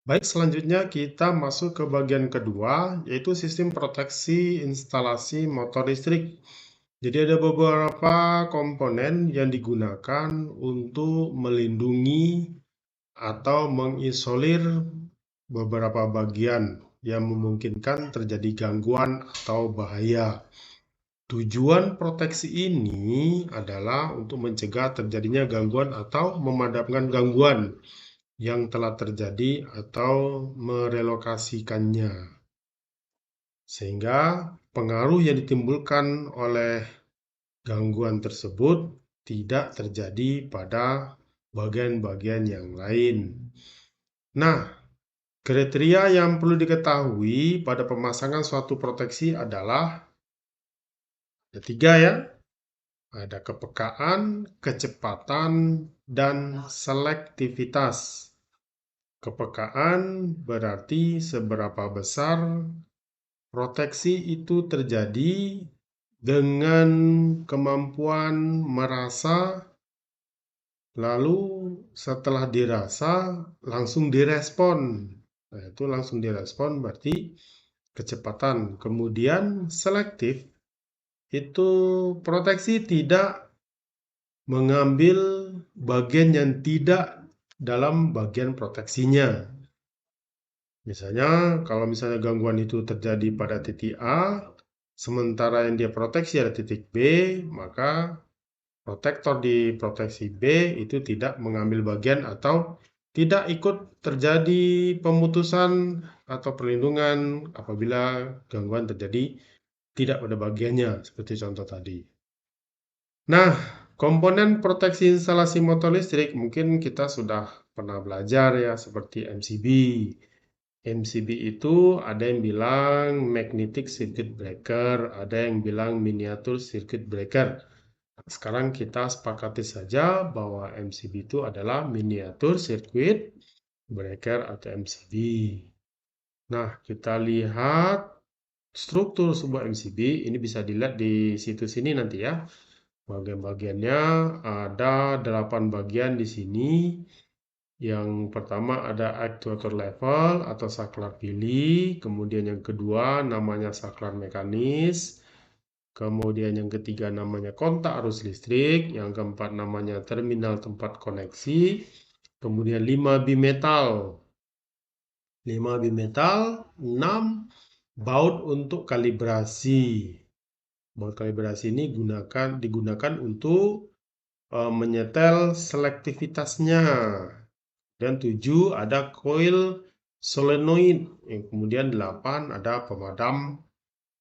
Baik, selanjutnya kita masuk ke bagian kedua, yaitu sistem proteksi instalasi motor listrik. Jadi ada beberapa komponen yang digunakan untuk melindungi atau mengisolir beberapa bagian yang memungkinkan terjadi gangguan atau bahaya. Tujuan proteksi ini adalah untuk mencegah terjadinya gangguan atau memadamkan gangguan yang telah terjadi atau merelokasikannya, sehingga pengaruh yang ditimbulkan oleh gangguan tersebut tidak terjadi pada bagian-bagian yang lain. Nah, kriteria yang perlu diketahui pada pemasangan suatu proteksi adalah ada 3 ya. Ada kepekaan, kecepatan, dan selektivitas. Kepekaan berarti seberapa besar proteksi itu terjadi dengan kemampuan merasa, lalu setelah dirasa langsung direspon. Nah, itu langsung direspon berarti kecepatan. Kemudian selektif itu proteksi tidak mengambil bagian yang tidak dalam bagian proteksinya. Misalnya, kalau misalnya gangguan itu terjadi pada titik A, sementara yang dia proteksi ada titik B, maka protektor di proteksi B itu tidak mengambil bagian atau tidak ikut terjadi pemutusan atau perlindungan apabila gangguan terjadi tidak pada bagiannya, seperti contoh tadi. Nah, komponen proteksi instalasi motor listrik mungkin kita sudah pernah belajar ya, seperti MCB. MCB itu ada yang bilang magnetic circuit breaker, ada yang bilang miniatur circuit breaker. Sekarang kita sepakati saja bahwa MCB itu adalah miniatur circuit breaker atau MCB. Nah, kita lihat struktur sebuah MCB, ini bisa dilihat di situs ini nanti ya. Bagian-bagiannya ada 8 bagian di sini. Yang pertama ada actuator level atau saklar pilih, kemudian yang kedua namanya saklar mekanis, kemudian yang ketiga namanya kontak arus listrik, yang keempat namanya terminal tempat koneksi, kemudian 5 bimetal, 6 baut untuk kalibrasi. Baut kalibrasi ini digunakan untuk menyetel selektivitasnya. Dan 7 ada coil solenoid. Yang kemudian 8 ada pemadam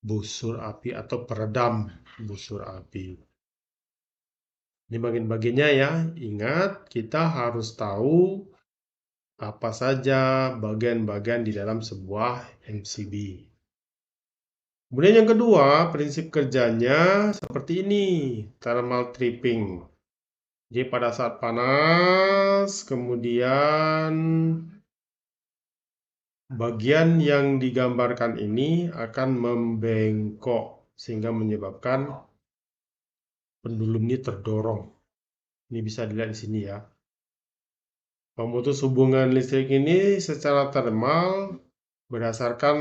busur api atau peredam busur api. Ini bagian-bagiannya ya. Ingat, kita harus tahu apa saja bagian-bagian di dalam sebuah MCB. Kemudian yang kedua, prinsip kerjanya seperti ini, thermal tripping. Jadi pada saat panas, kemudian bagian yang digambarkan ini akan membengkok sehingga menyebabkan pendulum ini terdorong. Ini bisa dilihat di sini ya. Pemutus hubungan listrik ini secara termal berdasarkan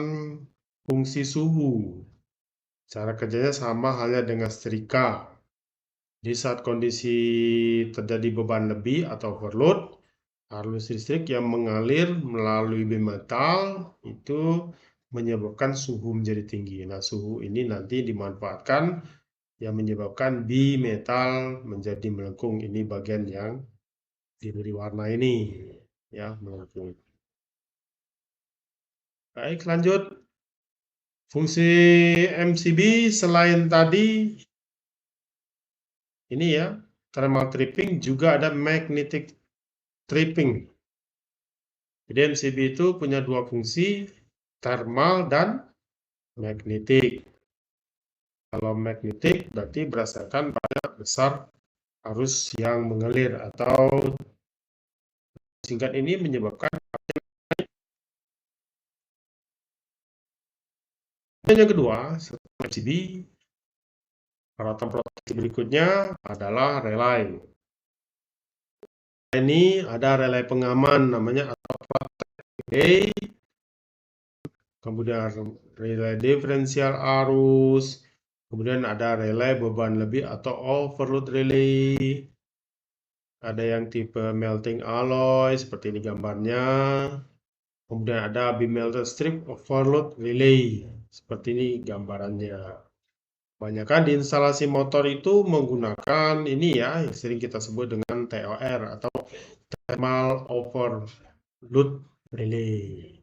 fungsi suhu. Cara kerjanya sama halnya dengan setrika. Di saat kondisi terjadi beban lebih atau overload, arus listrik yang mengalir melalui bimetal itu menyebabkan suhu menjadi tinggi. Nah, suhu ini nanti dimanfaatkan yang menyebabkan bimetal menjadi melengkung. Ini bagian yang diberi warna ini, ya, melengkung. Baik, lanjut. Fungsi MCB selain tadi, ini ya, thermal tripping, juga ada magnetic tripping. Jadi MCB itu punya 2 fungsi, thermal dan magnetik. Kalau magnetik berarti berdasarkan pada besar arus yang mengalir atau singkat ini menyebabkan. Dan yang kedua, setelah MCB, peralatan proteksi berikutnya adalah relay. Ini ada relay pengaman namanya atau relay, kemudian relay diferensial arus, kemudian ada relay beban lebih atau overload relay. Ada yang tipe melting alloy seperti ini gambarnya. Kemudian ada bimelted strip overload relay seperti ini gambarannya. Kebanyakan di instalasi motor itu menggunakan ini ya, yang sering kita sebut dengan TOR atau thermal overload relay.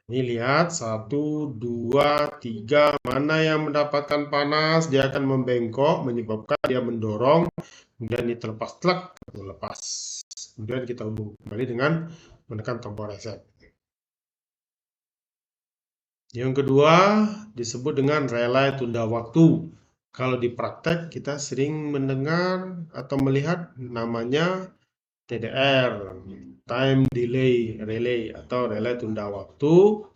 Ini lihat 1, 2, 3, mana yang mendapatkan panas dia akan membengkok menyebabkan dia mendorong, kemudian ini terlepas tlak, lepas. Kemudian kita hubung kembali dengan menekan tombol reset. Yang kedua disebut dengan relay tunda waktu. Kalau di praktek kita sering mendengar atau melihat namanya TDR, time delay relay atau relay tunda waktu.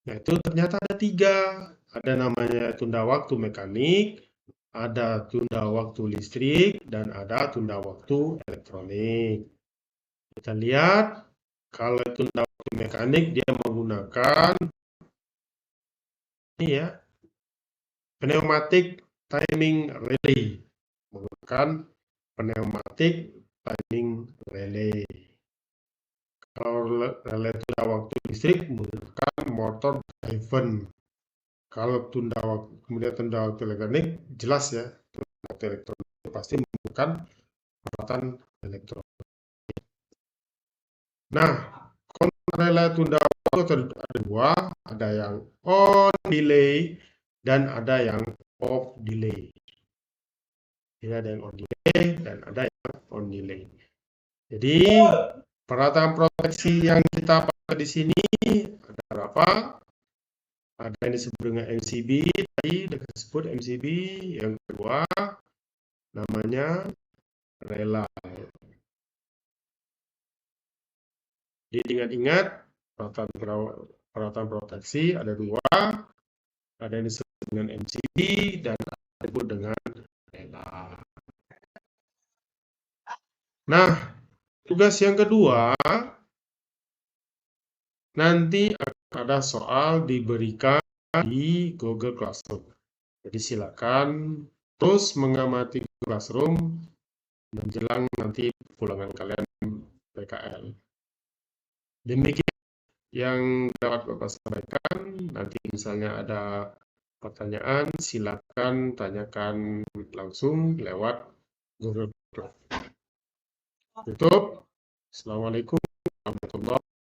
Yaitu ternyata ada 3. Ada namanya tunda waktu mekanik, ada tunda waktu listrik, dan ada tunda waktu elektronik. Kita lihat kalau tunda waktu mekanik dia menggunakan ini ya, pneumatic timing relay, menggunakan pneumatic timing relay. Kalau relay tunda waktu listrik menggunakan motor driven. Kalau tunda waktu, kemudian tunda waktu elektronik jelas ya, tunda waktu elektronik pasti menggunakan peralatan elektronik. Nah, relay tunda waktu ada 2, ada yang on delay dan ada yang off delay. Jadi ada yang on delay dan ada yang on delay. Jadi peralatan proteksi yang kita pakai di sini ada berapa? Ada yang disebut dengan MCB, tadi disebut MCB. Yang kedua namanya relay. Jadi ingat-ingat peralatan proteksi ada 2, ada yang disebut dengan MCB dan ada yang disebut dengan relay. Nah, tugas yang kedua nanti ada soal diberikan di Google Classroom. Jadi silakan terus mengamati Classroom menjelang nanti pulangan kalian PKL. Demikian yang dapat Bapak sampaikan. Nanti misalnya ada pertanyaan, silakan tanyakan langsung lewat Google Classroom. Tutup. Assalamualaikum warahmatullahi wabarakatuh.